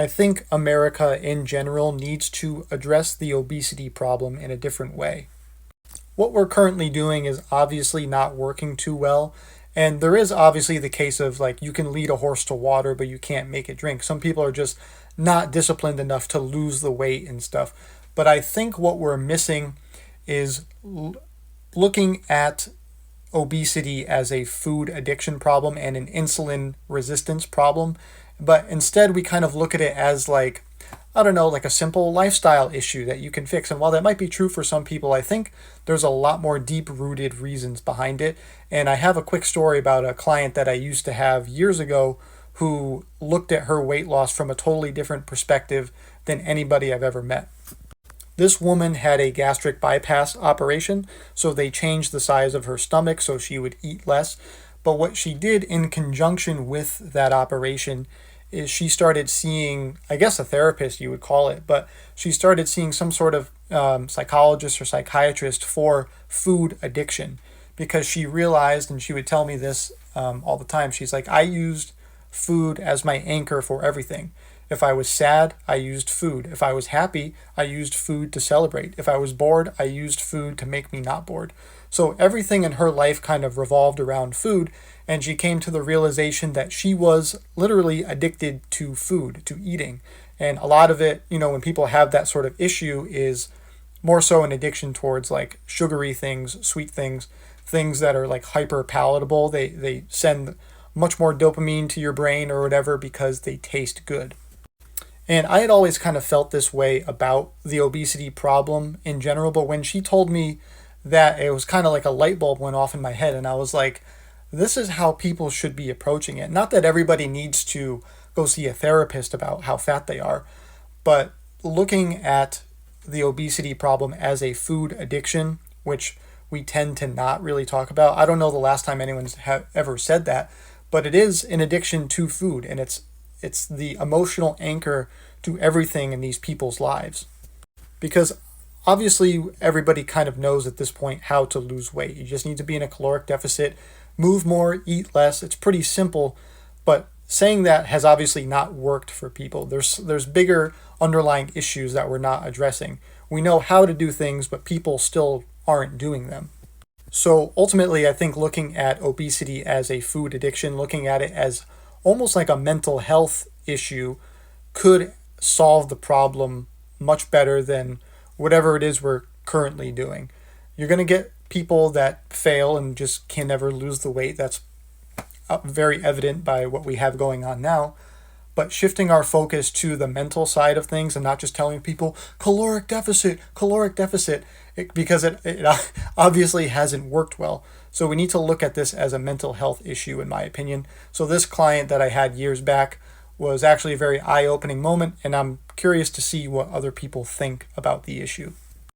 I think America in general needs to address the obesity problem in a different way. What we're currently doing is obviously not working too well. And there is obviously the case of like you can lead a horse to water, but you can't make it drink. Some people are just not disciplined enough to lose the weight and stuff. But I think what we're missing is looking at obesity as a food addiction problem and an insulin resistance problem. But instead, we kind of look at it as like, I don't know, like a simple lifestyle issue that you can fix. And while that might be true for some people, I think there's a lot more deep rooted reasons behind it. And I have a quick story about a client that I used to have years ago who looked at her weight loss from a totally different perspective than anybody I've ever met. This woman had a gastric bypass operation, so they changed the size of her stomach so she would eat less. But what she did in conjunction with that operation is she started seeing, I guess a therapist you would call it, but she started seeing some sort of psychologist or psychiatrist for food addiction because she realized, and she would tell me this all the time, she's like, I used food as my anchor for everything. If I was sad, I used food. If I was happy, I used food to celebrate. If I was bored, I used food to make me not bored. So everything in her life kind of revolved around food, and she came to the realization that she was literally addicted to food, to eating. And a lot of it, when people have that sort of issue, is more so an addiction towards like sugary things, sweet things, things that are like hyper palatable. They send much more dopamine to your brain or whatever because they taste good. And I had always kind of felt this way about the obesity problem in general, but when she told me that, it was kind of like a light bulb went off in my head, and I was like, this is how people should be approaching it. Not that everybody needs to go see a therapist about how fat they are, but looking at the obesity problem as a food addiction, which we tend to not really talk about. I don't know the last time anyone's ever said that, but it is an addiction to food, and it's the emotional anchor to everything in these people's lives. Because obviously everybody kind of knows at this point how to lose weight. You just need to be in a caloric deficit, move more, eat less. It's pretty simple, but saying that has obviously not worked for people. There's bigger underlying issues that we're not addressing. We know how to do things, but people still aren't doing them. So ultimately, I think looking at obesity as a food addiction, looking at it as almost like a mental health issue, could solve the problem much better than whatever it is we're currently doing. You're going to get people that fail and just can never lose the weight. That's very evident by what we have going on now. But shifting our focus to the mental side of things and not just telling people caloric deficit, because it obviously hasn't worked well. So we need to look at this as a mental health issue, in my opinion. So this client that I had years back was actually a very eye-opening moment, and I'm curious to see what other people think about the issue.